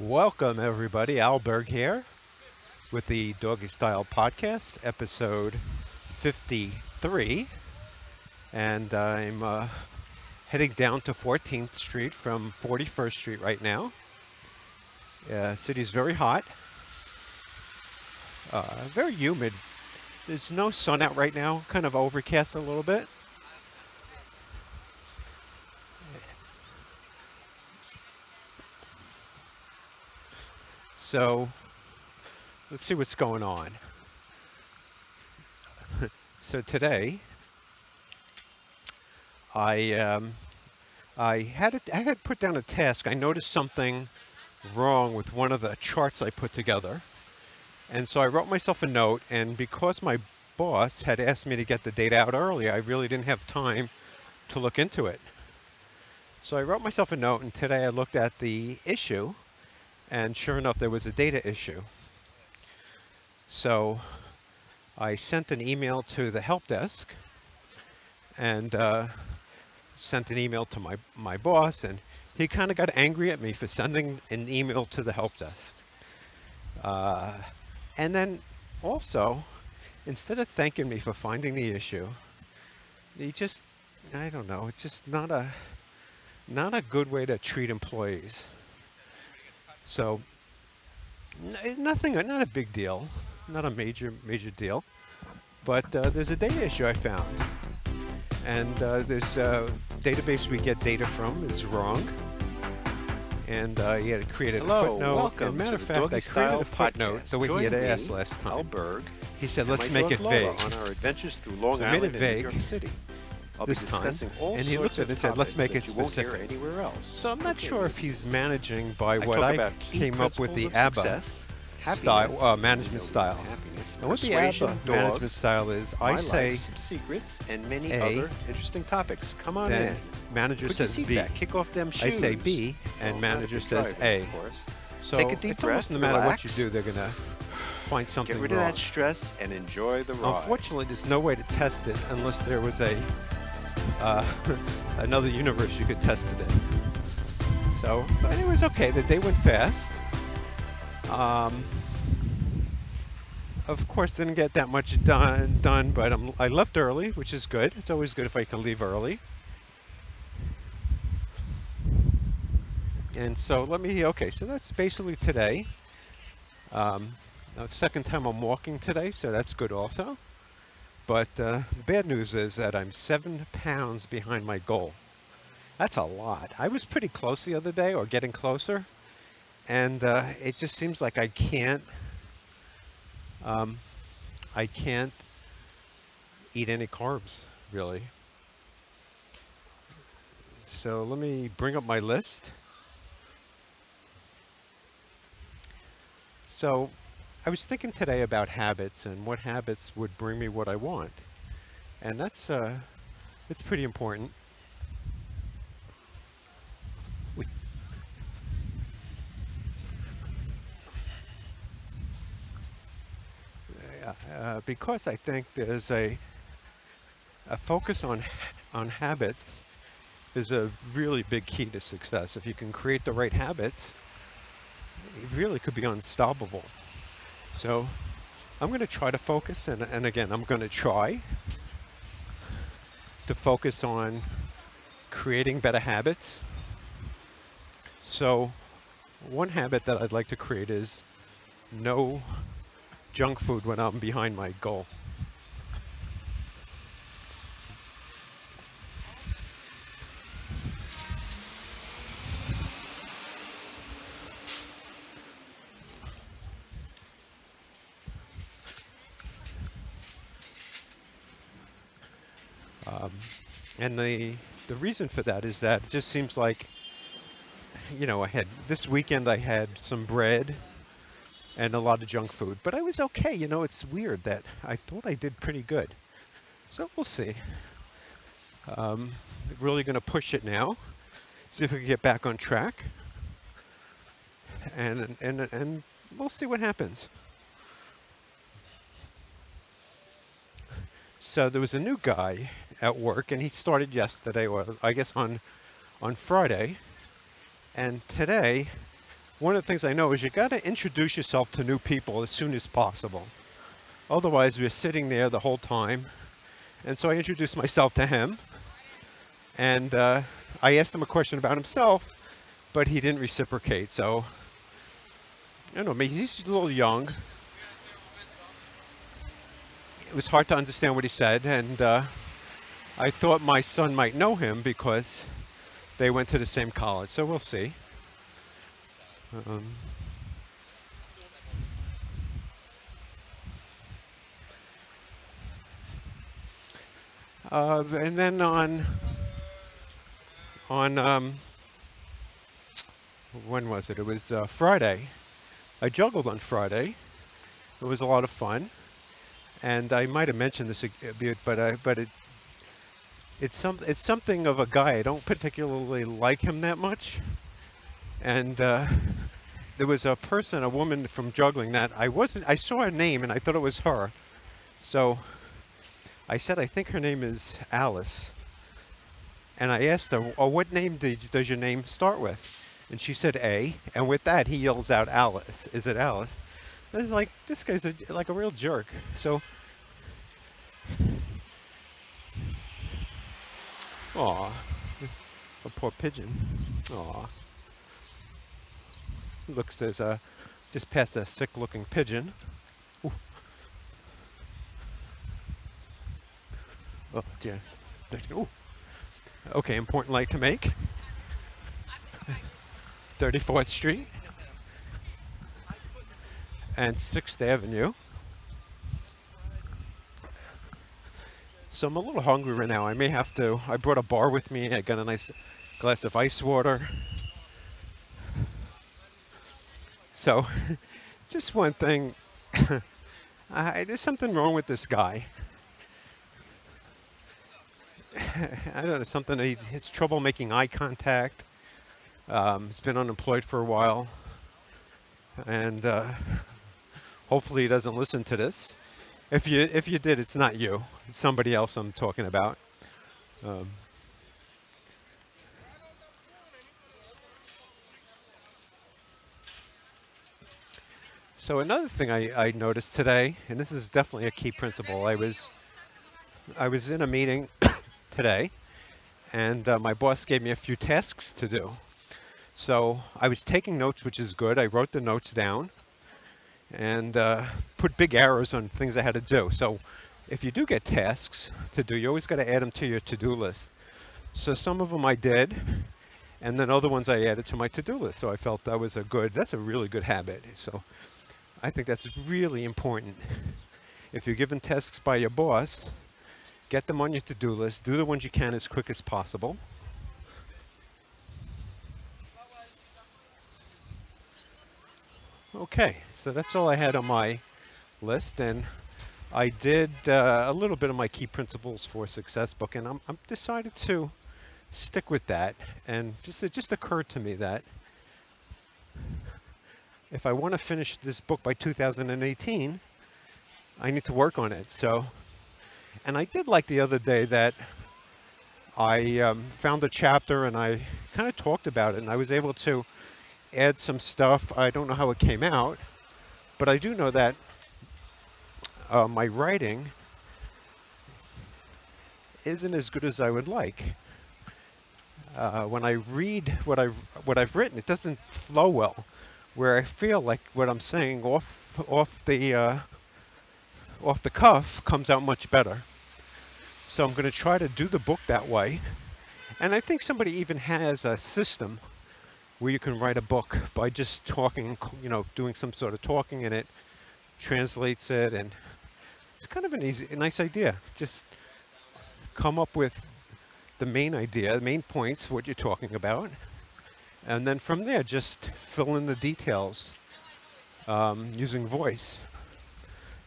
Welcome, everybody. Al Berg here with the Doggy Style Podcast, episode 53. And I'm heading down to 14th Street from 41st Street right now. City's very hot, very humid. There's no sun out right now, kind of overcast a little bit. So let's see what's going on. So today, I I had put down a task. I noticed something wrong with one of the charts I put together. And so I wrote myself a note, and because my boss had asked me to get the data out early, I really didn't have time to look into it. So I wrote myself a note, and today I looked at the issue, and sure enough, there was a data issue. So I sent an email to the help desk, and sent an email to my boss, and he kind of got angry at me for sending an email to the help desk. Uh, and then also, instead of thanking me for finding the issue, he just, I don't know, it's just not a good way to treat employees. So nothing, not a big deal, not a major deal, but there's a data issue I found, and this database we get data from is wrong, and he had created a Hello, footnote. welcome Matter to of the fact, Doggy I created Style a footnote Podcast. the way he Join had me, asked last Al time. Berg, He said, and let's my make dog it Laura vague on our adventures through Long So I made Island it and New vague York City. I'll this be time, discussing all and he sorts looked at of it and said, let's topics make that it you won't hear specific. anywhere else. So I'm not Okay, sure if he's managing by I what talk I about key came up with the principles of ABBA success, style, happiness, management style. happiness, And what the persuasion, ABBA management dogs, style is, my I say life, some secrets, and many A, other interesting topics. Come on then in. manager Put your says seat B. back. Kick off them I shoes. say B, and Well, not if manager you're says driving, A. of course. So Take a deep it's almost breath, no matter what you relax. do, they're going to find something Get rid wrong. of that stress and enjoy the ride. Unfortunately, there's no way to test it unless there was uh, another universe you could test it in. So, but it was okay. The day went fast. Um, of course, didn't get that much done, but I left early, which is good. It's always good if I can leave early. And so okay, so that's basically today. Now, the second time I'm walking today, so that's good also. But the bad news is that I'm 7 pounds behind my goal. That's a lot. I was pretty close the other day, or getting closer, and it just seems like um, I can't eat any carbs, really. So let me bring up my list. So I was thinking today about habits and what habits would bring me what I want, and it's pretty important. We, because I think there's a focus on habits is a really big key to success. If you can create the right habits, it really could be unstoppable. So I'm going to try to focus, and again, I'm going to try to focus on creating better habits. So one habit that I'd like to create is no junk food when I'm behind my goal. Um, and the reason for that is that it just seems like, I had this weekend I had some bread and a lot of junk food, but I was okay. It's weird that I thought I did pretty good. So we'll see. Um, really going to push it now. See if we can get back on track, and we'll see what happens. So there was a new guy at work, and he started yesterday, or I guess on Friday, and today one of the things I know is you got to introduce yourself to new people as soon as possible. Otherwise, we're sitting there the whole time. And so I introduced myself to him, and I asked him a question about himself, but he didn't reciprocate. So I don't know, maybe he's a little young. It was hard to understand what he said, and I thought my son might know him because they went to the same college. So we'll see. Um, and then on when was it? It was Friday. I juggled on Friday. It was a lot of fun, and I might have mentioned this a bit, but it's something of a guy. I don't particularly like him that much, and there was a person, a woman from juggling that I wasn't. I saw her name and I thought it was her, so I said I think her name is Alice, and I asked her, "Oh, what name does your name start with?" And she said A, and with that he yells out Alice. Is it Alice? I was like, this guy's like a real jerk. So, aw, a poor pigeon. Aw, looks as just past a sick-looking pigeon. Ooh. Oh, yes. Ooh. Okay, important light to make. 34th Street and 6th Avenue. So I'm a little hungry right now. I may have to. I brought a bar with me. I got a nice glass of ice water. So, just one thing. There's something wrong with this guy. I don't know, something. He has trouble making eye contact. He's been unemployed for a while, and hopefully he doesn't listen to this. If you did, it's not you. It's somebody else I'm talking about. Um, so another thing I noticed today, and this is definitely a key principle. I was in a meeting today, and my boss gave me a few tasks to do. So I was taking notes, which is good. I wrote the notes down and put big arrows on things I had to do. So if you do get tasks to do, you always got to add them to your to-do list. So some of them I did, and then other ones I added to my to-do list. So I felt that's a really good habit. So I think that's really important. If you're given tasks by your boss, get them on your to-do list. Do the ones you can as quick as possible. Okay, so that's all I had on my list, and I did a little bit of my key principles for success book, and I'm decided to stick with that. And it just occurred to me that if I want to finish this book by 2018, I need to work on it. So, and I did like the other day that I found a chapter and I kind of talked about it, and I was able to add some stuff. I don't know how it came out, but I do know that my writing isn't as good as I would like. When I read what I've written, it doesn't flow well. Where I feel like what I'm saying off the cuff comes out much better. So I'm going to try to do the book that way. And I think somebody even has a system where you can write a book by just talking, doing some sort of talking, and it translates it, and it's kind of a nice idea. Just come up with the main idea, the main points, what you're talking about, and then from there, just fill in the details using voice.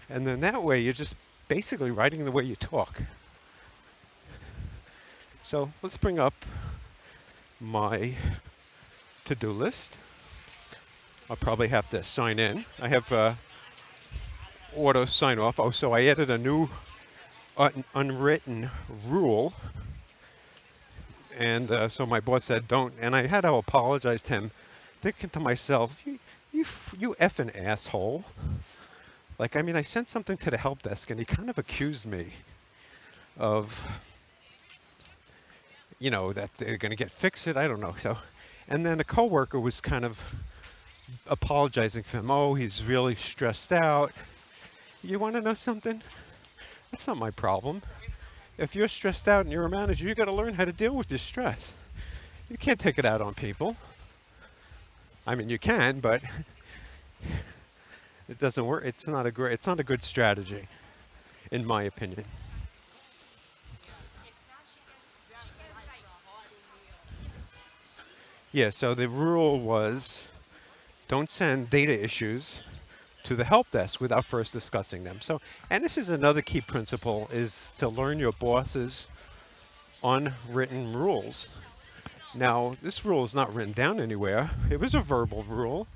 And then that way, you're just basically writing the way you talk. So let's bring up my to-do list. I'll probably have to sign in. I have auto sign off. Oh, so I added a new unwritten rule. And so my boss said, don't, and I had to apologize to him thinking to myself, you effing asshole. Like, I mean, I sent something to the help desk and he kind of accused me of, that they're going to get fix it. I don't know. So, and then a coworker was kind of apologizing for him. Oh, he's really stressed out. You want to know something? That's not my problem. If you're stressed out and you're a manager, you got to learn how to deal with your stress. You can't take it out on people. I mean, you can, but it doesn't work. It's not a good strategy, in my opinion. Yeah, so the rule was don't send data issues to the help desk without first discussing them. So, and this is another key principle is to learn your boss's unwritten rules. Now, this rule is not written down anywhere. It was a verbal rule,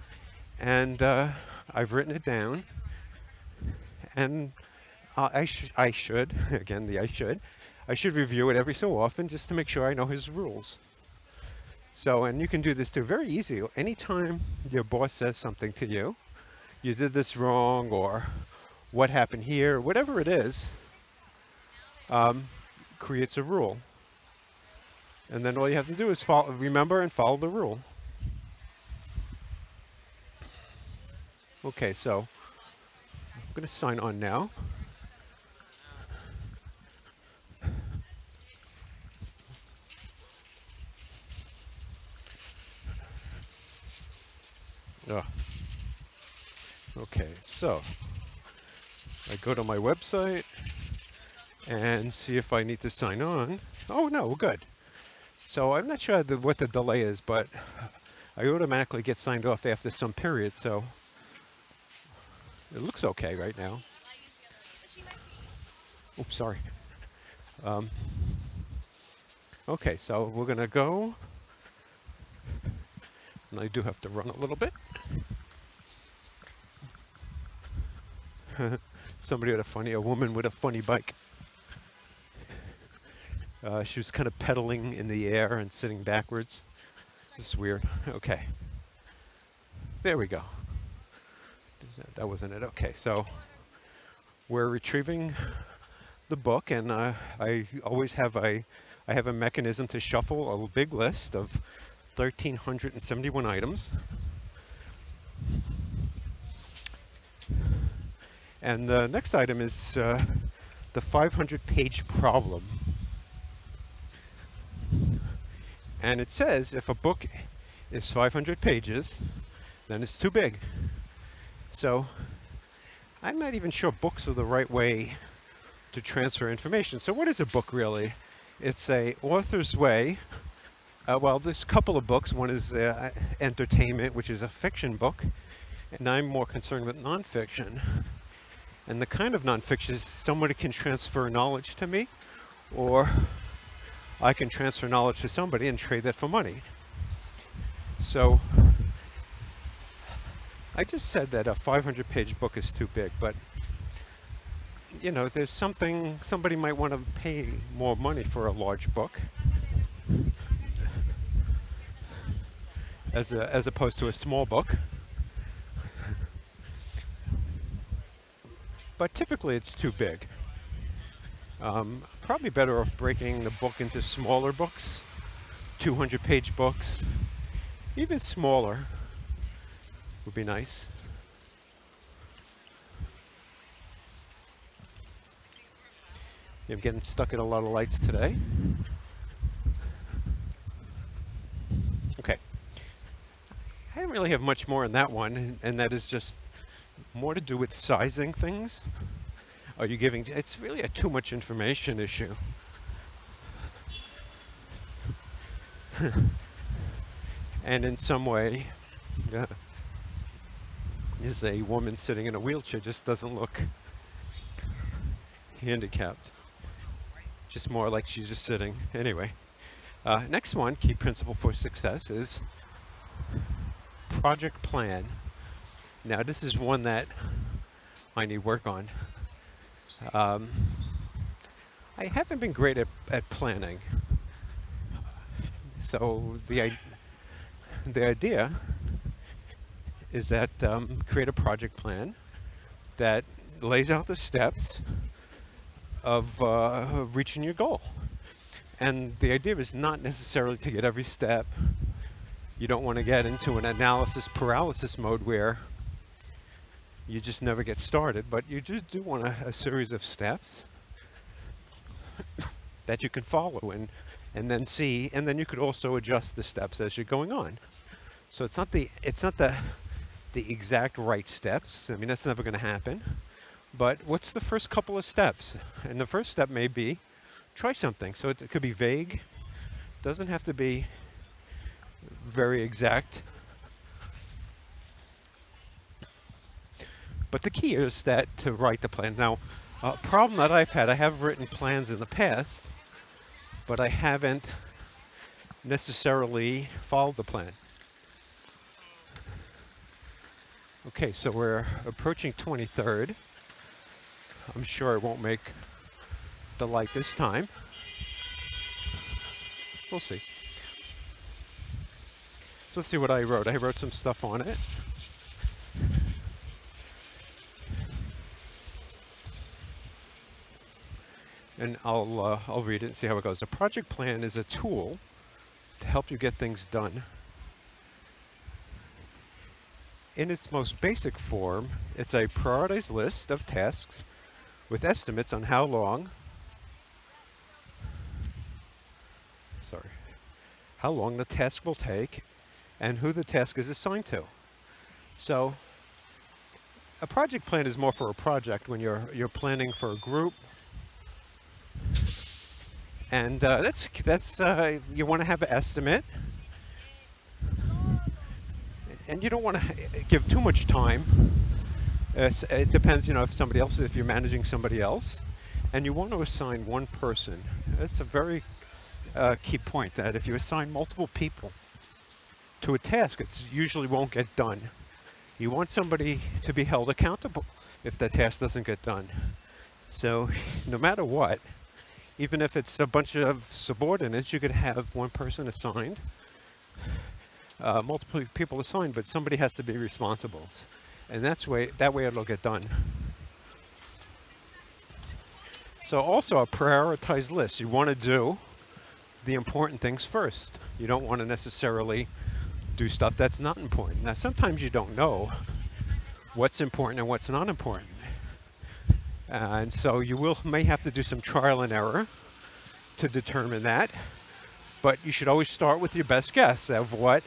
and I've written it down. And I should, again, I should review it every so often just to make sure I know his rules. So, and you can do this too, very easy. Anytime your boss says something to you, you did this wrong, or what happened here, whatever it is, um, creates a rule. And then all you have to do is remember and follow the rule. Okay, so I'm going to sign on now. Ugh. Okay, so I go to my website and see if I need to sign on. Oh no, we're good. So I'm not sure what the delay is, but I automatically get signed off after some period, so it looks okay right now. Oops, sorry. Um, okay, so we're gonna go, and I do have to run a little bit. Somebody had a woman with a funny bike. She was kind of pedaling in the air and sitting backwards. This is weird. Okay. There we go. That wasn't it. Okay, so we're retrieving the book, and I always have I have a mechanism to shuffle a big list of 1,371 items. And the next item is the 500-page problem. And it says if a book is 500 pages, then it's too big. So I'm not even sure books are the right way to transfer information. So what is a book really? It's a author's way. Well, there's a couple of books. One is entertainment, which is a fiction book, and I'm more concerned with nonfiction. And the kind of nonfiction is somebody can transfer knowledge to me, or I can transfer knowledge to somebody and trade that for money. So I just said that a 500-page book is too big, but there's somebody might want to pay more money for a large book as opposed to a small book. But typically it's too big. Probably better off breaking the book into smaller books, 200-page books, even smaller would be nice. I'm getting stuck in a lot of lights today. Okay. I don't really have much more on that one, and that is just more to do with sizing things. Are you giving? It's really a too much information issue. And in some way, is a woman sitting in a wheelchair just doesn't look handicapped. Just more like she's just sitting. Anyway, next one, key principle for success is project plan. Now this is one that I need work on. I haven't been great at planning. So the idea is that create a project plan that lays out the steps of reaching your goal. And the idea is not necessarily to get every step. You don't want to get into an analysis paralysis mode where you just never get started, but you do want a series of steps that you can follow and then see, and then you could also adjust the steps as you're going on. So it's not the exact right steps. I mean, that's never going to happen. But what's the first couple of steps? And the first step may be try something. So it could be vague. Doesn't have to be very exact. But the key is that to write the plan. Now, a problem that I've had, I have written plans in the past, but I haven't necessarily followed the plan. Okay, so we're approaching 23rd. I'm sure it won't make the light this time. We'll see. So let's see what I wrote. I wrote some stuff on it. And I'll read it and see how it goes. A project plan is a tool to help you get things done. In its most basic form, it's a prioritized list of tasks with estimates on how long the task will take and who the task is assigned to. So a project plan is more for a project when you're planning for a group, and that's you want to have an estimate, and you don't want to give too much time. It depends, if you're managing somebody else, and you want to assign one person. That's a very key point, that if you assign multiple people to a task, it usually won't get done. You want somebody to be held accountable if that task doesn't get done. So no matter what, even if it's a bunch of subordinates, you could have one person assigned, multiple people assigned, but somebody has to be responsible. And that way it'll get done. So also a prioritized list. You want to do the important things first. You don't want to necessarily do stuff that's not important. Now, sometimes you don't know what's important and what's not important. And so you may have to do some trial and error to determine that. But you should always start with your best guess of what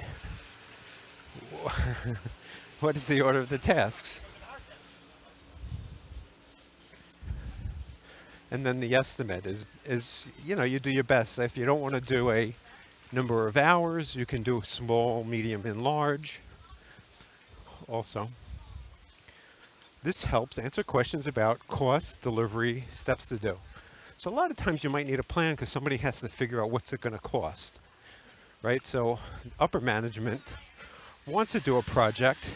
is the order of the tasks. And then the estimate is you do your best. If you don't want to do a number of hours, you can do small, medium, and large also. This helps answer questions about cost, delivery, steps to do. So a lot of times you might need a plan because somebody has to figure out what's it going to cost, right? So upper management wants to do a project,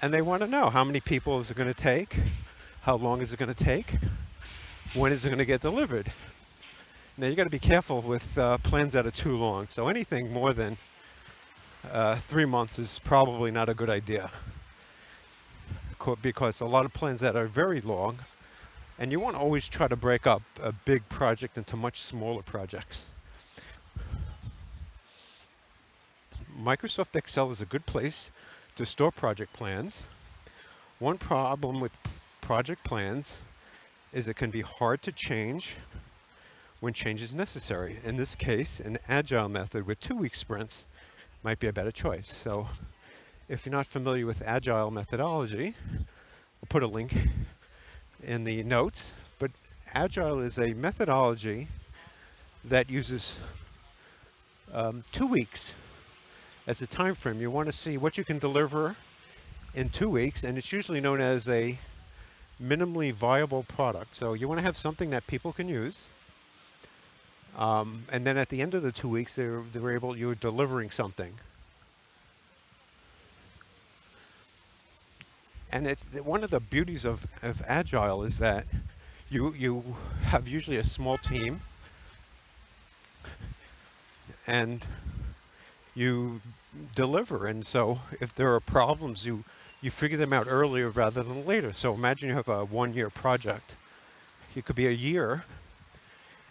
and they want to know how many people is it going to take, how long is it going to take, when is it going to get delivered. Now you got to be careful with plans that are too long. So anything more than 3 months is probably not a good idea, because a lot of plans that are very long, and you want to always try to break up a big project into much smaller projects. Microsoft Excel is a good place to store project plans. One problem with project plans is it can be hard to change when change is necessary. In this case, an agile method with 2-week sprints might be a better choice. So if you're not familiar with agile methodology, I'll put a link in the notes, but agile is a methodology that uses 2 weeks as a time frame. You want to see what you can deliver in 2 weeks, and it's usually known as a minimally viable product. So you want to have something that people can use, and then at the end of the 2 weeks, you're delivering something. And it's one of the beauties of Agile is that you have usually a small team, and you deliver. And so if there are problems, you figure them out earlier rather than later. So imagine you have a 1 year project. It could be a year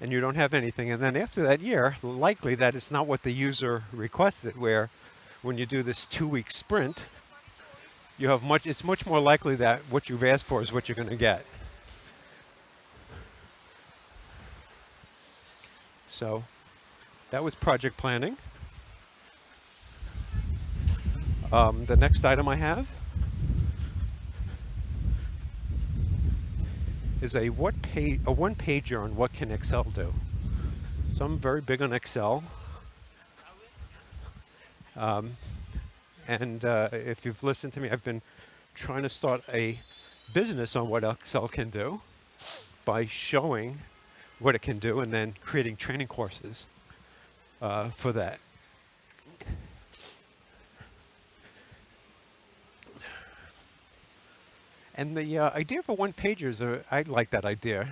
and you don't have anything. And then after that year, likely that is not what the user requested, where when you do this 2 week sprint, you have it's much more likely that what you've asked for is what you're going to get. So that was project planning. The next item I have is a one pager on what can Excel do. So I'm very big on Excel. Um, and if you've listened to me, I've been trying to start a business on what Excel can do by showing what it can do and then creating training courses for that. And the idea of a one pager is, I like that idea.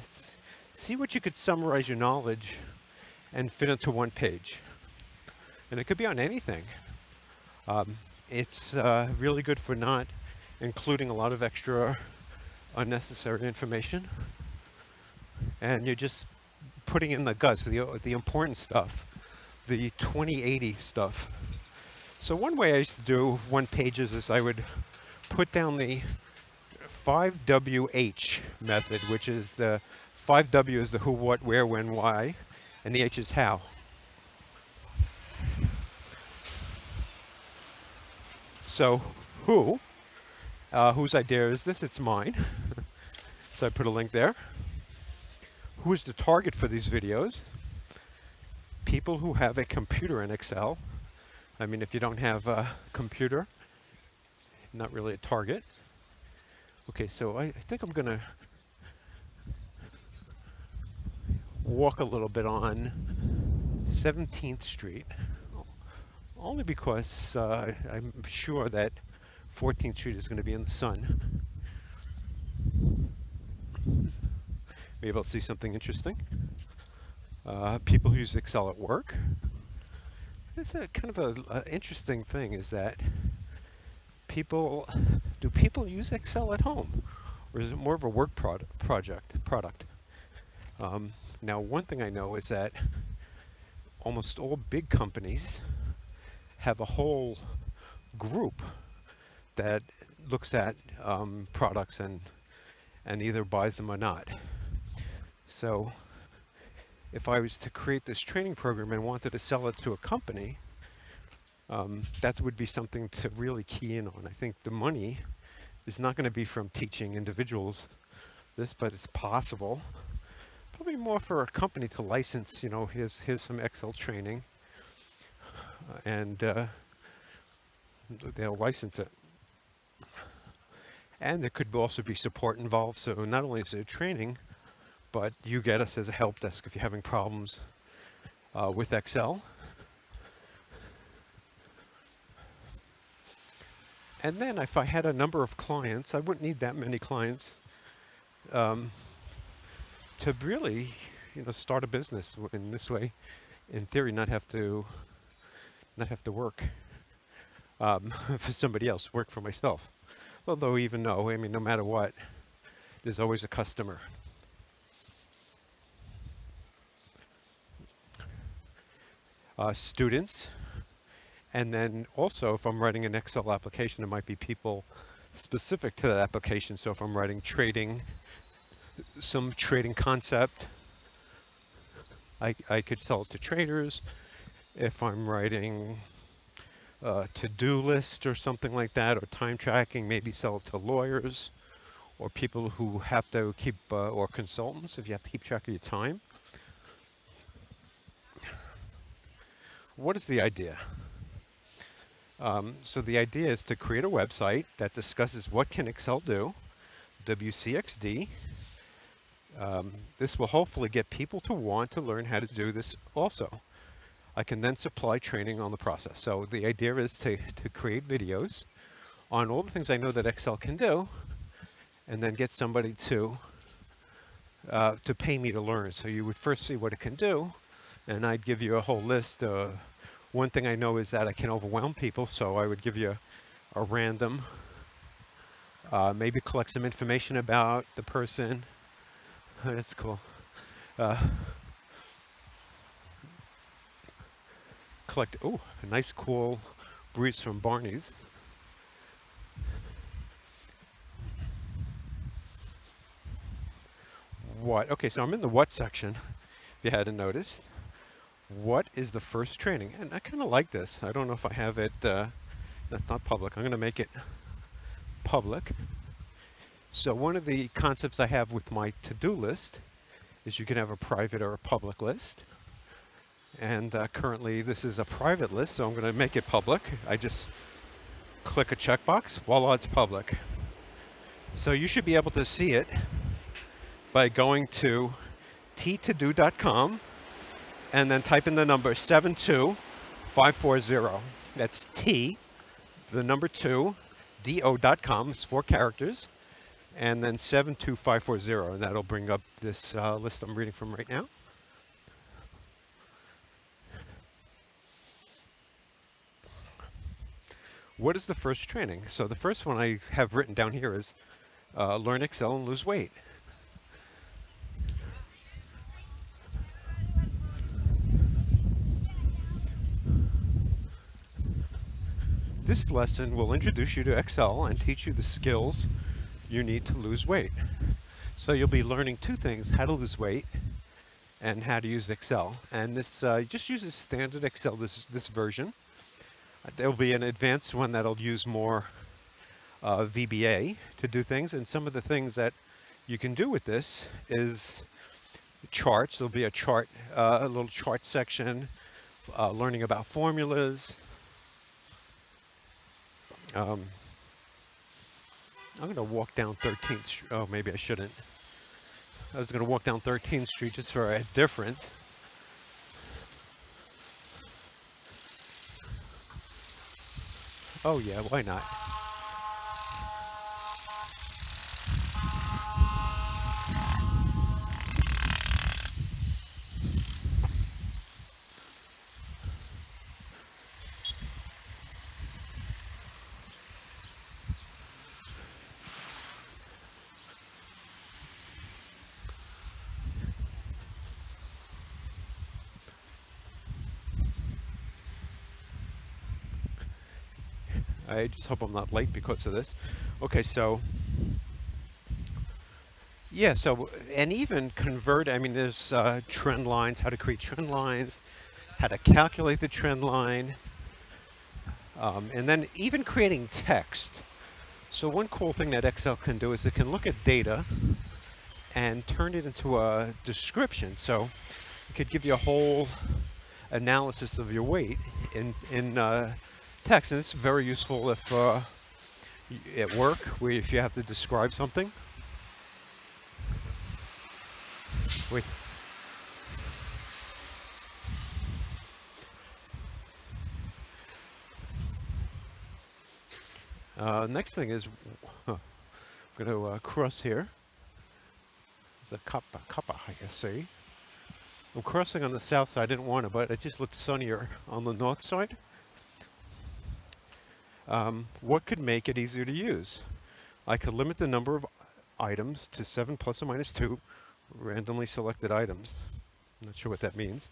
See what you could summarize your knowledge and fit into one page. And it could be on anything. It's really good for not including a lot of extra unnecessary information. And you're just putting in the guts, the important stuff, the 20/80 stuff. So one way I used to do one pages is I would put down the 5WH method, which is the 5W is the who, what, where, when, why, and the H is how. So whose idea is this? It's mine. So I put a link there. Who's the target for these videos? People who have a computer in Excel. I mean, if you don't have a computer, not really a target. Okay, so I think I'm gonna walk a little bit on 17th Street, only because I'm sure that 14th Street is going to be in the sun. Maybe I'll see something interesting. People who use Excel at work. It's a kind of a interesting thing is that do people use Excel at home? Or is it more of a work product? Now, one thing I know is that almost all big companies have a whole group that looks at products and either buys them or not. So if I was to create this training program and wanted to sell it to a company, that would be something to really key in on. I think the money is not going to be from teaching individuals this, but it's possible. Probably more for a company to license, here's some Excel training, and they'll license it. And there could also be support involved, so not only is there training, but you get us as a help desk if you're having problems with Excel. And then if I had a number of clients, I wouldn't need that many clients to really, start a business in this way. In theory, not have to work for somebody else, work for myself. Although even though, I mean, no matter what, there's always a customer. Students, and then also if I'm writing an Excel application, it might be people specific to that application. So if I'm writing some trading concept, I could sell it to traders. If I'm writing a to-do list or something like that, or time tracking, maybe sell it to lawyers or people who have to keep, or consultants, if you have to keep track of your time. What is the idea? So the idea is to create a website that discusses what can Excel do, WCXD. This will hopefully get people to want to learn how to do this also. I can then supply training on the process. So the idea is to create videos on all the things I know that Excel can do, and then get somebody to pay me to learn. So you would first see what it can do, and I'd give you a whole list One thing I know is that I can overwhelm people, so I would give you a random, maybe collect some information about the person. That's cool. Uh, collect, oh, a nice cool breeze from Barney's. What? Okay, so I'm in the what section, if you hadn't noticed. What is the first training? And I kind of like this. I don't know if I have it, that's not public. I'm going to make it public. So one of the concepts I have with my to-do list is you can have a private or a public list. And currently this is a private list, so I'm going to make it public. I just click a checkbox, voila, it's public. So you should be able to see it by going to t2do.com and then type in the number 72540. That's T, the number 2, do.com, it's 4 characters, and then 72540, and that'll bring up this list I'm reading from right now. What is the first training? So the first one I have written down here is learn Excel and lose weight. This lesson will introduce you to Excel and teach you the skills you need to lose weight. So you'll be learning 2 things, how to lose weight and how to use Excel. And this just uses standard Excel, this version. There'll be an advanced one that'll use more VBA to do things. And some of the things that you can do with this is charts. There'll be a chart, a little chart section, learning about formulas. I'm going to walk down 13th Street. Oh, maybe I shouldn't. I was going to walk down 13th Street just for a difference. Oh yeah, why not? I just hope I'm not late because of this. Okay, so yeah, so and even convert, I mean, there's trend lines, how to create trend lines, how to calculate the trend line, and then even creating text. So one cool thing that Excel can do is it can look at data and turn it into a description. So it could give you a whole analysis of your weight in text, and it's very useful if at work, where if you have to describe something. Wait. Next thing is, I'm going to cross here. There's a kappa, I guess, see? I'm crossing on the south side. I didn't want to, but it just looked sunnier on the north side. What could make it easier to use? I could limit the number of items to 7 plus or minus 2 randomly selected items. I'm not sure what that means.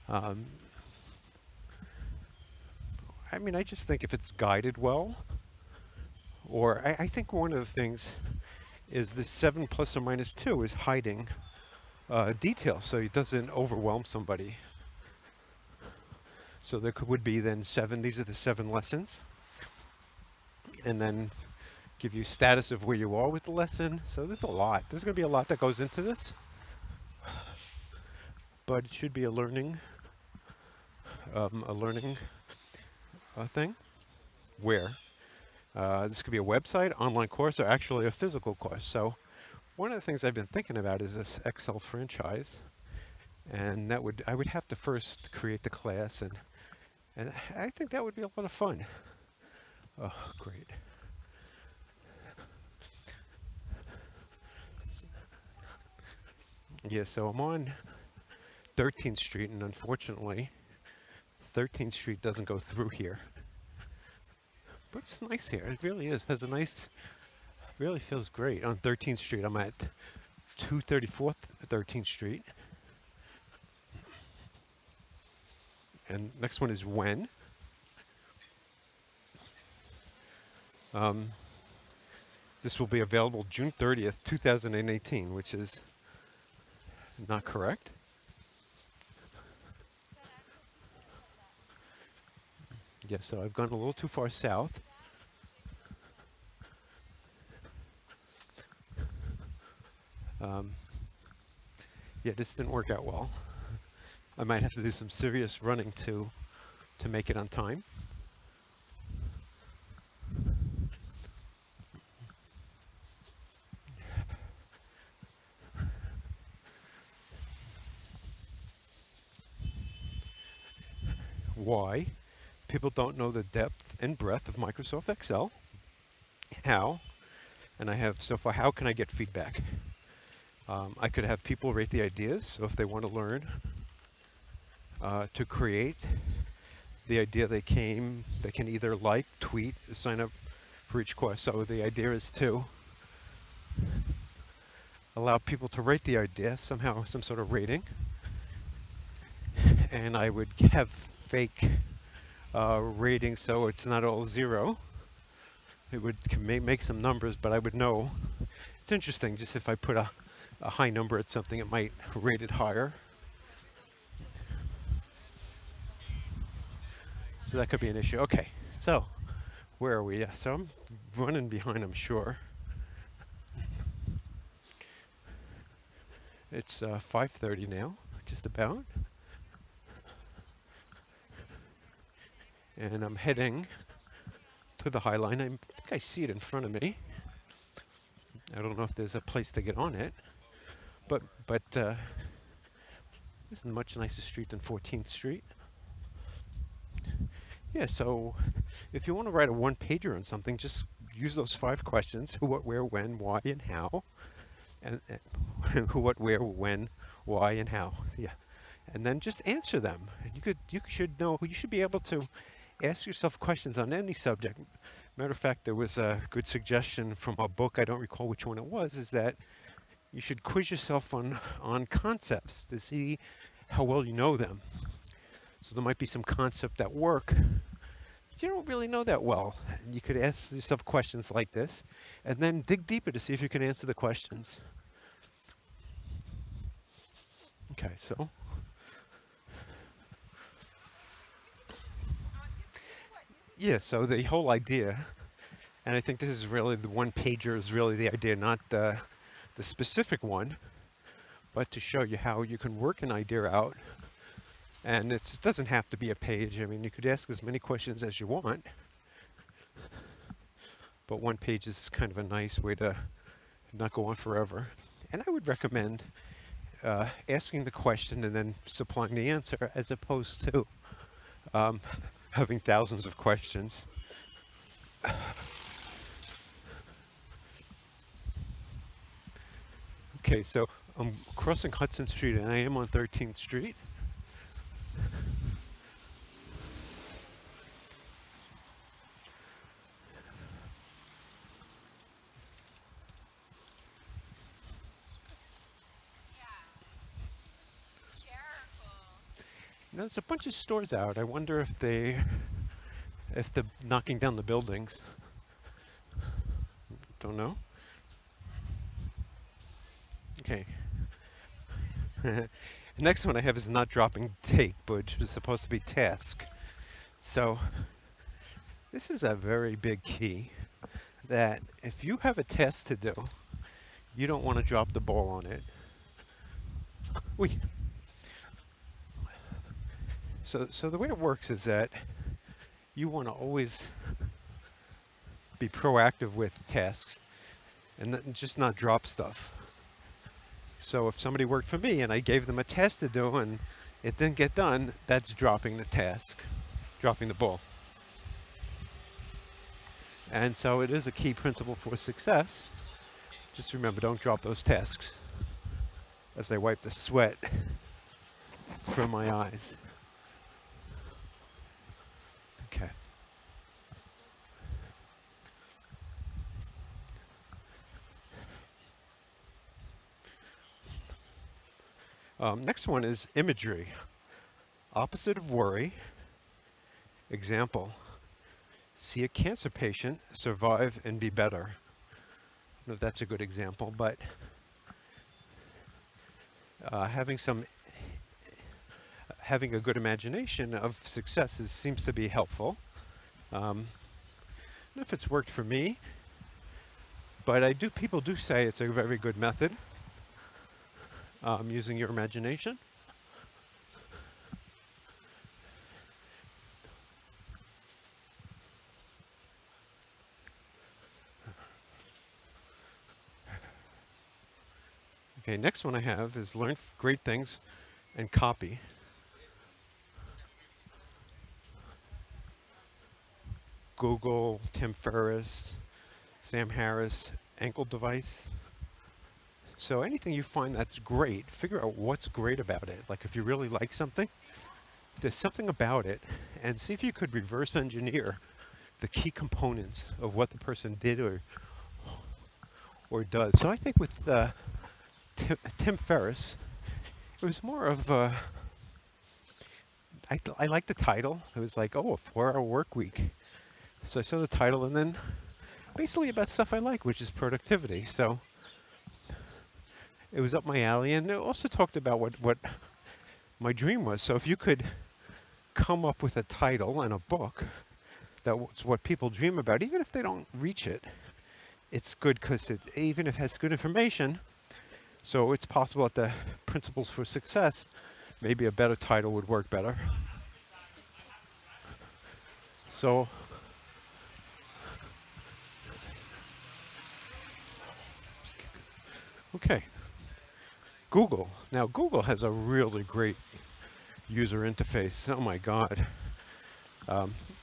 I mean, I just think if it's guided well, or I think one of the things is this 7 plus or minus 2 is hiding detail, so it doesn't overwhelm somebody. So there would be then 7, these are the 7 lessons, and then give you status of where you are with the lesson. So there's a lot. There's going to be a lot that goes into this, but it should be a learning thing. Where this could be a website, online course, or actually a physical course. So one of the things I've been thinking about is this Excel franchise, and that I would have to first create the class, and I think that would be a lot of fun. Oh, great. Yeah, so I'm on 13th Street, and unfortunately, 13th Street doesn't go through here. But it's nice here. It really is. Has a nice, really feels great. On 13th Street, I'm at 234th 13th Street. And next one is when. Um, this will be available June 30th, 2018, which is not correct. Yeah, so I've gone a little too far south. Um, yeah, this didn't work out well. I might have to do some serious running to make it on time. Why? People don't know the depth and breadth of Microsoft Excel. How? And I have so far, how can I get feedback? I could have people rate the ideas, so if they want to learn to create the idea they can either like, tweet, sign up for each course. So the idea is to allow people to rate the idea, somehow some sort of rating, and I would have fake ratings so it's not all zero. It would make some numbers, but I would know. It's interesting, just if I put a high number at something, it might rate it higher. So that could be an issue. Okay, so where are we? Yeah, so I'm running behind, I'm sure. It's 5:30 now, just about. And I'm heading to the High Line. I think I see it in front of me. I don't know if there's a place to get on it, but this is a much nicer street than 14th Street. Yeah, so if you want to write a one-pager on something, just use those 5 questions: who, what, where, when, why, and how. And who, what, where, when, why, and how. Yeah, and then just answer them. You should know. You should be able to ask yourself questions on any subject. Matter of fact, there was a good suggestion from a book. I don't recall which one it was. Is that you should quiz yourself on concepts to see how well you know them. So there might be some concept at work that you don't really know that well. And you could ask yourself questions like this, and then dig deeper to see if you can answer the questions. Okay, so yeah, so the whole idea, and I think this is really the one pager is really the idea, not the specific one, but to show you how you can work an idea out. And it doesn't have to be a page. I mean, you could ask as many questions as you want, but one page is kind of a nice way to not go on forever. And I would recommend asking the question and then supplying the answer as opposed to um, having thousands of questions. Okay, so I'm crossing Hudson Street and I am on 13th Street. Now, there's a bunch of stores out. I wonder if they're knocking down the buildings. Don't know. Okay. Next one I have is not dropping take, which is supposed to be task. So this is a very big key that if you have a task to do, you don't want to drop the ball on it. We. So the way it works is that you want to always be proactive with tasks and just not drop stuff. So if somebody worked for me and I gave them a task to do and it didn't get done, that's dropping the task, dropping the ball. And so it is a key principle for success. Just remember, don't drop those tasks. as I wipe the sweat from my eyes. Okay. Next one is imagery. Opposite of worry. Example, see a cancer patient survive and be better. I don't know if that's a good example, but having having a good imagination of successes seems to be helpful. I don't know if it's worked for me, but people do say it's a very good method, using your imagination. Okay, next one I have is learn great things and copy. Google, Tim Ferriss, Sam Harris, ankle device. So anything you find that's great, figure out what's great about it. Like if you really like something, there's something about it, and see if you could reverse engineer the key components of what the person did or does. So I think with Tim Ferriss, it was more of I like the title. It was like, oh, a 4-hour work week. So I saw the title, and then basically about stuff I like, which is productivity. So it was up my alley, and it also talked about what my dream was. So if you could come up with a title and a book that's what people dream about, even if they don't reach it, it's good because even if it has good information, so it's possible that the principles for success, maybe a better title would work better. So, okay, Google. Now, Google has a really great user interface. Oh my God.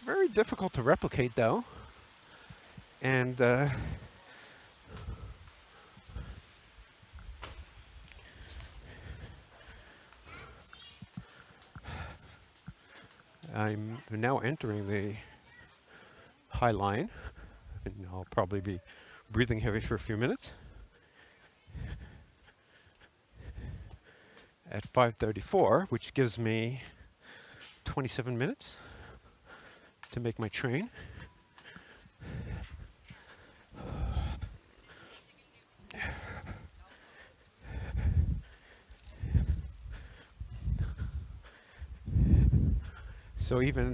Very difficult to replicate though. And I'm now entering the high line, and I'll probably be breathing heavy for a few minutes. At 5:34, which gives me 27 minutes to make my train.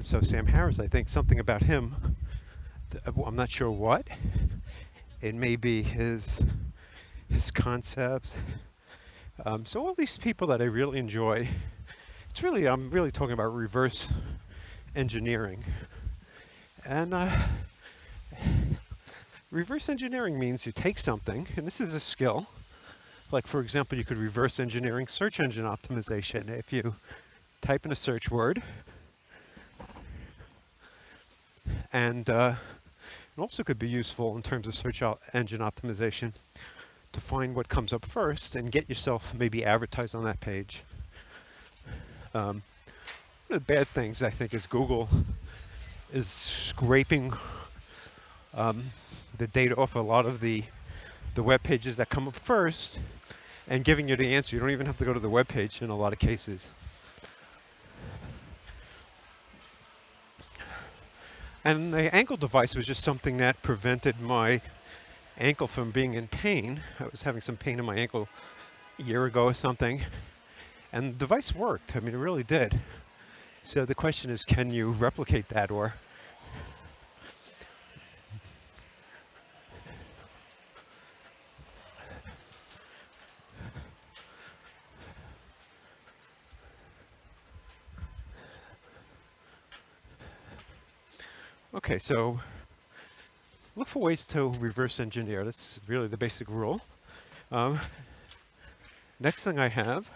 So Sam Harris, I think something about him, I'm not sure what. It may be his concepts. So all these people that I really enjoy, I'm really talking about reverse engineering. And reverse engineering means you take something, and this is a skill. Like for example, you could reverse engineering search engine optimization. If you type in a search word, and it also could be useful in terms of search engine optimization to find what comes up first and get yourself maybe advertised on that page. One of the bad things I think is Google is scraping the data off a lot of the web pages that come up first and giving you the answer. You don't even have to go to the web page in a lot of cases. And the ankle device was just something that prevented my ankle from being in pain. I was having some pain in my ankle a year ago or something, and the device worked. I mean, it really did. So the question is, can you replicate that? Or okay, so look for ways to reverse engineer. That's really the basic rule. Next thing I have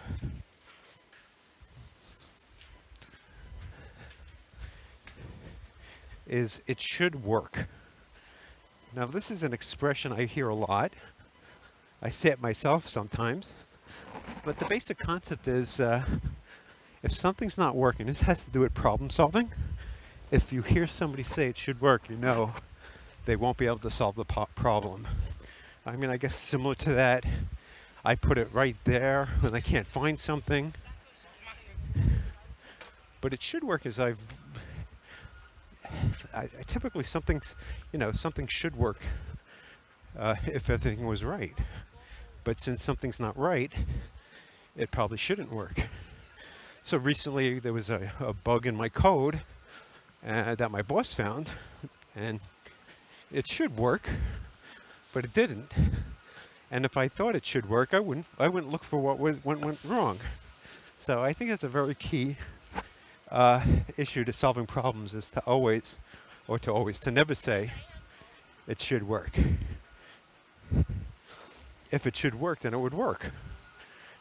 is it should work. Now this is an expression I hear a lot. I say it myself sometimes. But the basic concept is if something's not working, this has to do with problem solving. If you hear somebody say it should work, you know they won't be able to solve the problem. I mean, I guess similar to that, I put it right there when I can't find something. But it should work as I typically something should work if everything was right. But since something's not right, it probably shouldn't work. So recently there was a bug in my code that my boss found, and it should work, but it didn't. And if I thought it should work, I wouldn't look for what went wrong. So I think that's a very key issue to solving problems is to never say it should work. If it should work, then it would work.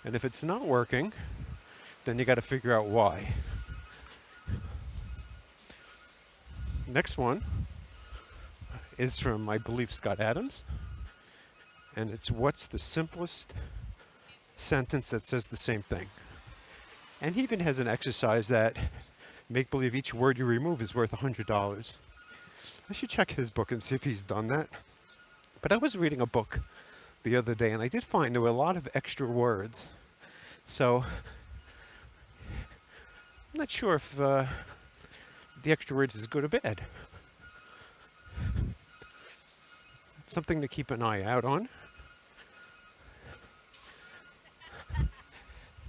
And if it's not working, then you got to figure out why. Next one is from, I believe, Scott Adams, and it's what's the simplest sentence that says the same thing? And he even has an exercise that make believe each word you remove is worth $100. I should check his book and see if he's done that. But I was reading a book the other day, and I did find there were a lot of extra words. So I'm not sure if the extra words is good or bad. It's something to keep an eye out on.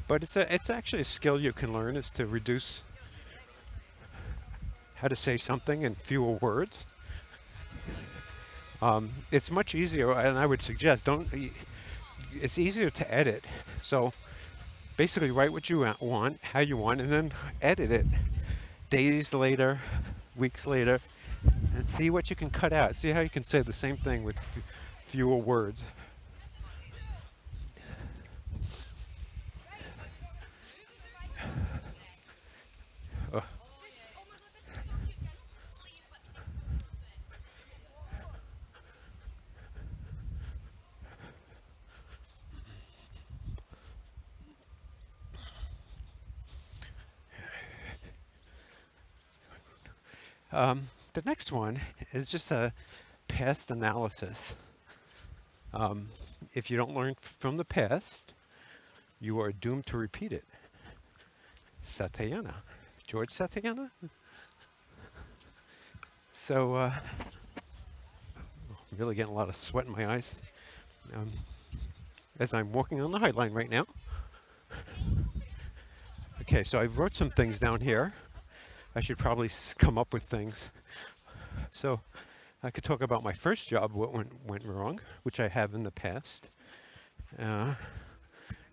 But it's actually a skill you can learn is to reduce how to say something in fewer words. It's much easier, and I would suggest it's easier to edit. So basically write what you want, how you want, and then edit it days later, weeks later, and see what you can cut out. See how you can say the same thing with fewer words. Uh, the next one is just a past analysis. Um, if you don't learn from the past, you are doomed to repeat it. Satayana. George Satayana? So, I'm really getting a lot of sweat in my eyes um, as I'm walking on the High Line right now. Okay, so I wrote some things down here. I should probably come up with things. So I could talk about my first job, what went wrong, which I have in the past. I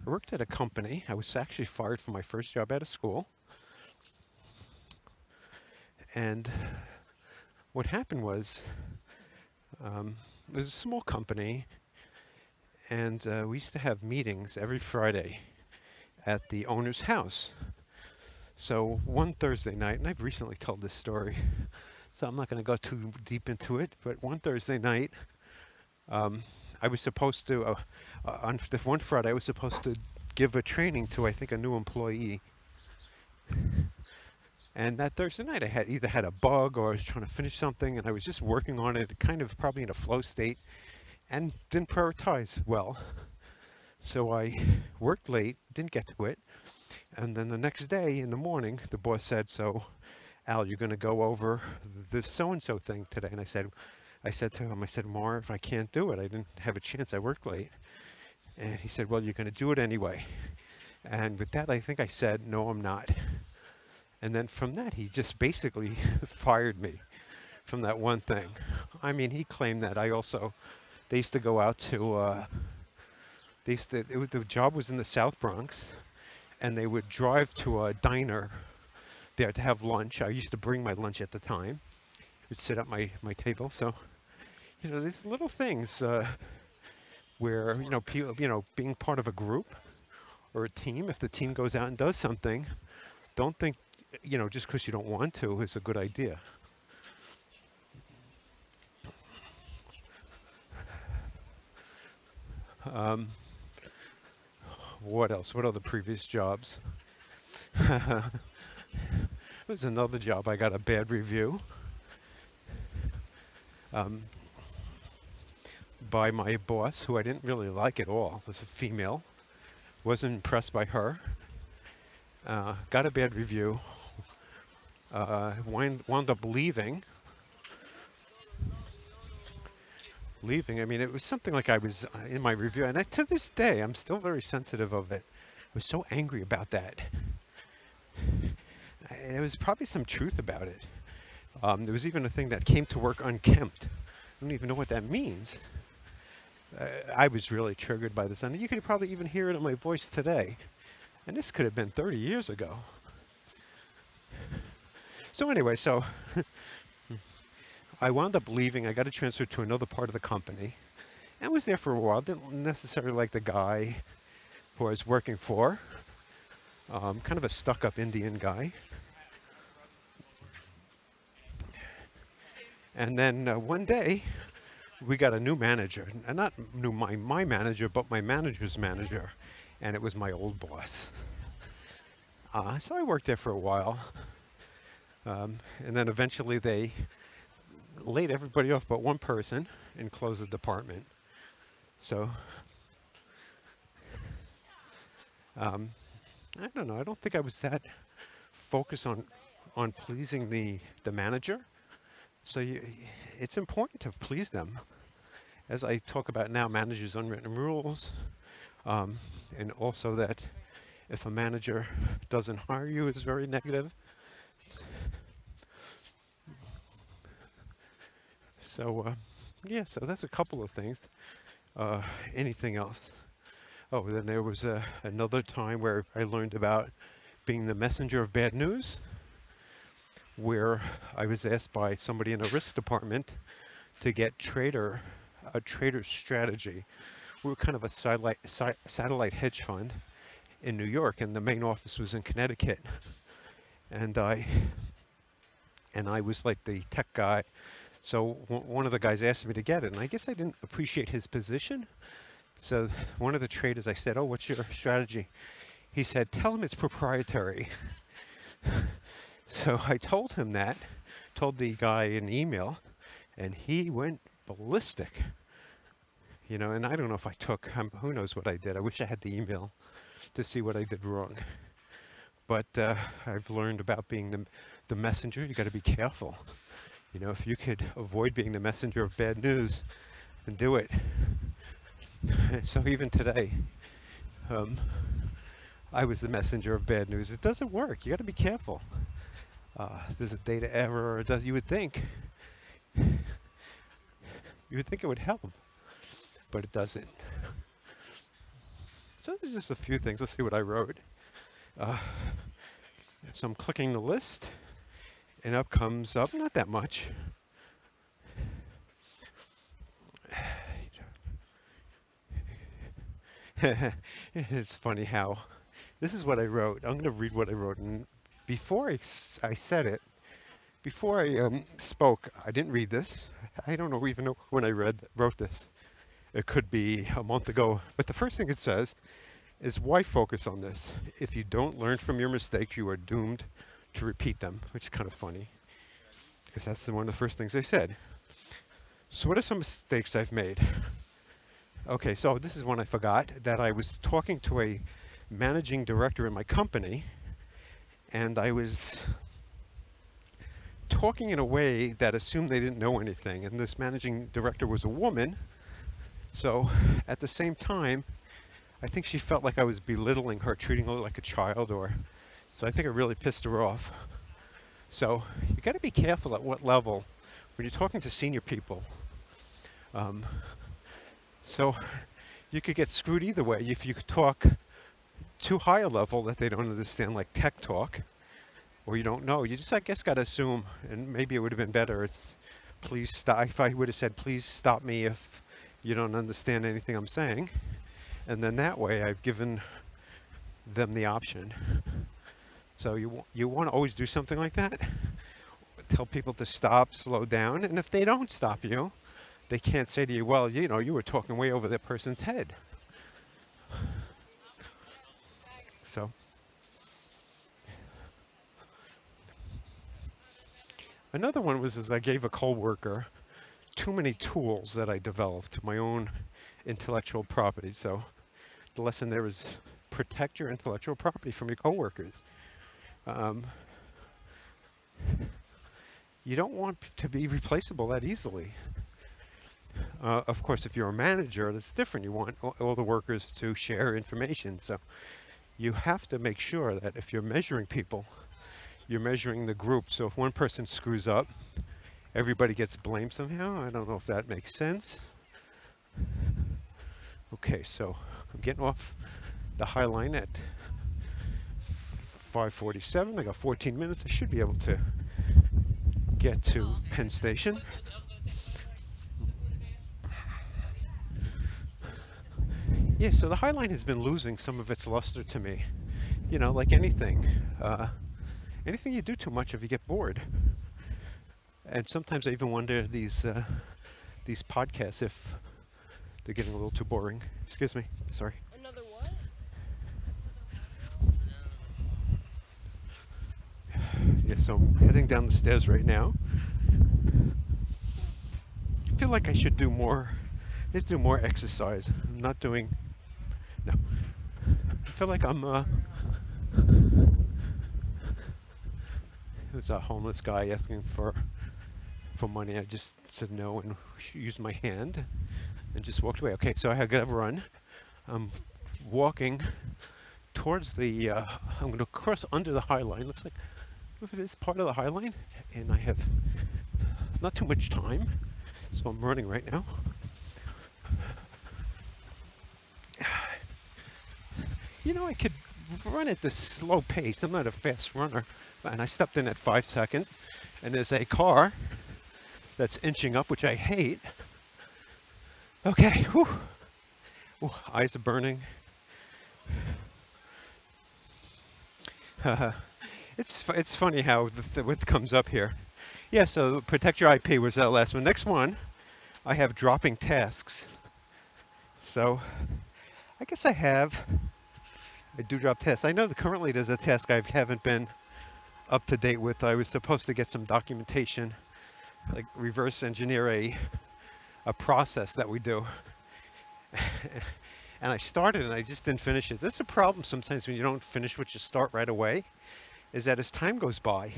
worked at a company. I was actually fired from my first job out of school. And what happened was, it was a small company, and we used to have meetings every Friday at the owner's house. So one Thursday night, and I've recently told this story, so I'm not going to go too deep into it, but one Thursday night, I was supposed to, on the one Friday, I was supposed to give a training to, I think, a new employee. And that Thursday night, I had either had a bug or I was trying to finish something, and I was just working on it, kind of probably in a flow state, and didn't prioritize well. So I worked late, didn't get to it, and then the next day in the morning, the boss said, "So, Al, you're going to go over the so-and-so thing today?" And I said to him, I said, "Marv, I can't do it. I didn't have a chance. I worked late." And he said, "Well, you're going to do it anyway." And with that, I think I said, "No, I'm not." And then from that, he just basically fired me from that one thing. I mean, he claimed that they used to go out to, the job was in the South Bronx, and they would drive to a diner there to have lunch. I used to bring my lunch at the time. Would sit at my table. So, these little things where, people, being part of a group or a team, if the team goes out and does something, don't think, just because you don't want to is a good idea. Um, What else? What other previous jobs? It was another job. I got a bad review um, by my boss, who I didn't really like at all. Was a female. Wasn't impressed by her. Got a bad review. Wound up leaving. I mean, it was something like I was in my review, and to this day, I'm still very sensitive of it. I was so angry about that. And there was probably some truth about it. There was even a thing that came to work unkempt. I don't even know what that means. I was really triggered by this, and you could probably even hear it in my voice today. And this could have been 30 years ago. So anyway, I wound up leaving. I got a transfer to another part of the company, and was there for a while. Didn't necessarily like the guy who I was working for. Kind of a stuck-up Indian guy. And then one day, we got a new manager, and not new my manager, but my manager's manager, and it was my old boss. So I worked there for a while, and then eventually they laid everybody off but one person and closed the department. So I don't know. I don't think I was that focused on pleasing the manager. So it's important to please them. As I talk about now, managers' unwritten rules, and also that if a manager doesn't hire you, it's very negative. So yeah, so that's a couple of things. Anything else? Oh, then there was another time where I learned about being the messenger of bad news, where I was asked by somebody in the risk department to get a trader strategy. We were kind of a satellite hedge fund in New York, and the main office was in Connecticut. And I was like the tech guy. So one of the guys asked me to get it, and I guess I didn't appreciate his position. So one of the traders, I said, "Oh, what's your strategy?" He said, "Tell him it's proprietary." So I told him that, told the guy an email, and he went ballistic. And I don't know if I took, who knows what I did. I wish I had the email to see what I did wrong. But I've learned about being the messenger. You got to be careful. If you could avoid being the messenger of bad news, then do it. So even today, I was the messenger of bad news. It doesn't work. You got to be careful. There's a data error. You would think it would help, but it doesn't. So there's just a few things. Let's see what I wrote. So I'm clicking the list, and up comes not that much. It's funny how this is what I wrote. I'm going to read what I wrote, and before I said it, before I spoke, I didn't read this. I don't even know when I wrote this. It could be a month ago. But the first thing it says is, why focus on this? If you don't learn from your mistakes, you are doomed to repeat them, which is kind of funny, because that's one of the first things I said. So what are some mistakes I've made? Okay, so this is one I forgot, that I was talking to a managing director in my company, and I was talking in a way that assumed they didn't know anything, and this managing director was a woman. So at the same time, I think she felt like I was belittling her, treating her like a child, so I think it really pissed her off. So you got to be careful at what level when you're talking to senior people. So you could get screwed either way. If you could talk too high a level that they don't understand, like tech talk, or you don't know, you just, I guess, got to assume, and maybe it would have been better, please stop. If I would have said, please stop me if you don't understand anything I'm saying. And then that way I've given them the option. So you want to always do something like that. Tell people to stop, slow down, and if they don't stop you, they can't say to you, well, you were talking way over that person's head. So another one was is I gave a coworker too many tools that I developed, my own intellectual property. So the lesson there is protect your intellectual property from your coworkers. Um, you don't want to be replaceable that easily. Of course, if you're a manager, that's different. You want all the workers to share information. So you have to make sure that if you're measuring people, you're measuring the group. So if one person screws up, everybody gets blamed somehow. I don't know if that makes sense. Okay, so I'm getting off the High Line at 5:47. I got 14 minutes. I should be able to get to Penn Station. Yeah, so the High Line has been losing some of its luster to me. You know, like anything. Anything you do too much of, you get bored. And sometimes I even wonder these podcasts if they're getting a little too boring. Excuse me. Sorry. Another what? Yeah, so I'm heading down the stairs right now. I feel like I should do more. I need to do more exercise. I'm not doing. No. I feel like I'm. There's a homeless guy asking for money. I just said no and used my hand and just walked away. Okay, so I got to run. I'm walking towards the. I'm going to cross under the High Line. Looks like if it is part of the High Line, and I have not too much time, so I'm running right now. You know, I could run at this slow pace. I'm not a fast runner, and I stepped in at 5 seconds, and there's a car that's inching up, which I hate. Okay, whew. Ooh, eyes are burning. It's funny how what comes up here. Yeah, so protect your IP was that last one. Next one, I have dropping tasks. So I guess I do drop tasks. I know that currently there's a task I haven't been up to date with. I was supposed to get some documentation, like reverse engineer a process that we do. And I started and I just didn't finish it. This is a problem sometimes when you don't finish what you start right away, is that as time goes by, it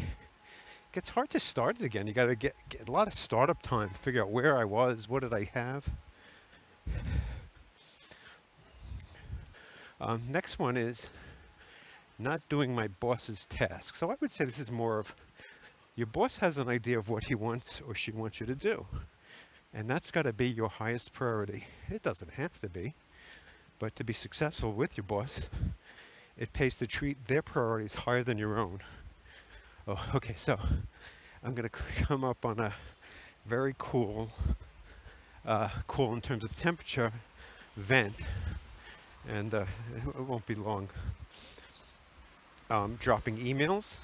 gets hard to start it again. You got to get a lot of startup time, figure out where I was, what did I have. Next one is not doing my boss's task. So I would say this is more of your boss has an idea of what he wants or she wants you to do. And that's got to be your highest priority. It doesn't have to be, but to be successful with your boss, it pays to treat their priorities higher than your own. Oh, okay, so I'm going to come up on a very cool in terms of temperature vent, and it won't be long. Dropping emails.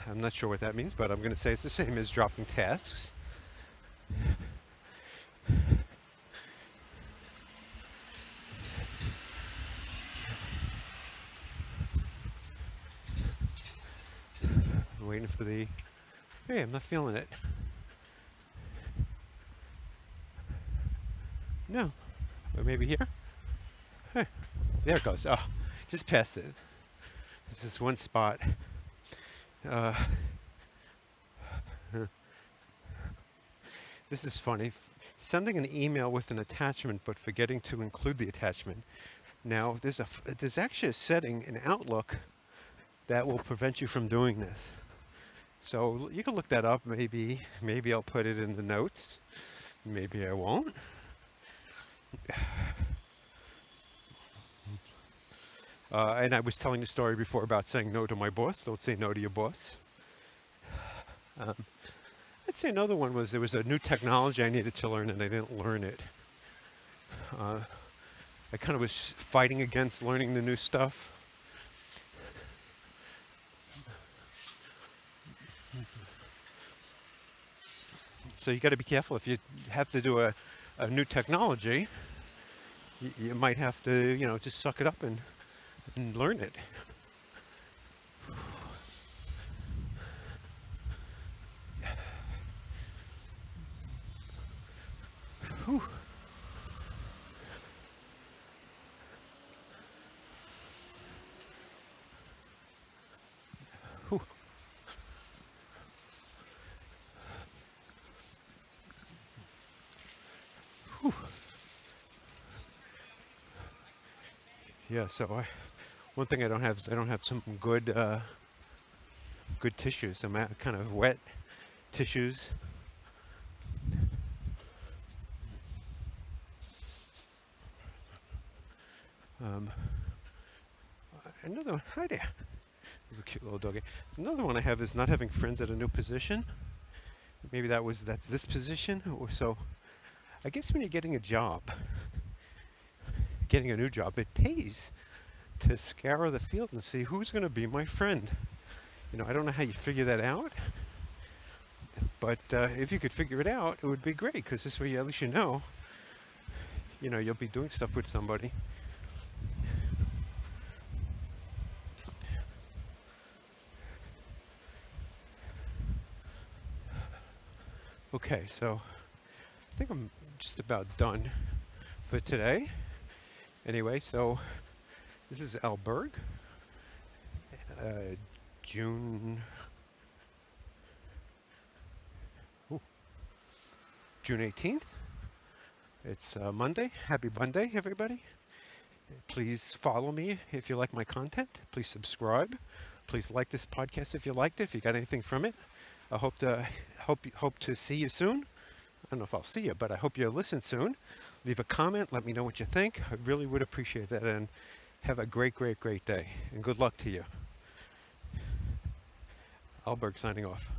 I'm not sure what that means, but I'm going to say it's the same as dropping tasks. I'm waiting for the. Hey, I'm not feeling it. No. Or maybe here? Hey, there it goes. Oh, just past it. This is one spot. Uh, this is funny. Sending an email with an attachment but forgetting to include the attachment. Now, there's actually a setting in Outlook that will prevent you from doing this. So you can look that up. Maybe I'll put it in the notes. Maybe I won't. And I was telling the story before about saying no to my boss. Don't say no to your boss. I'd say another one was there was a new technology I needed to learn and I didn't learn it. I kind of was fighting against learning the new stuff. So you got to be careful if you have to do a new technology. You might have to, just suck it up and and learn it. Whew. Whew. Whew. Yeah, one thing I don't have is I don't have some good tissues, some kind of wet tissues. Um, hi there. This is a cute little doggy. Another one I have is not having friends at a new position. Maybe that's this position. Or so I guess when you're getting a job, getting a new job, it pays to scour the field and see who's going to be my friend. I don't know how you figure that out, but if you could figure it out, it would be great because this way at least you'll be doing stuff with somebody. Okay, so I think I'm just about done for today. Anyway, so this is Alberg, uh, June, ooh, June 18th. It's Monday. Happy Monday, everybody. Please follow me if you like my content. Please subscribe. Please like this podcast if you liked it. If you got anything from it, I hope to see you soon. I don't know if I'll see you, but I hope you'll listen soon. Leave a comment. Let me know what you think. I really would appreciate that. And have a great, great, great day. And good luck to you. Alberg signing off.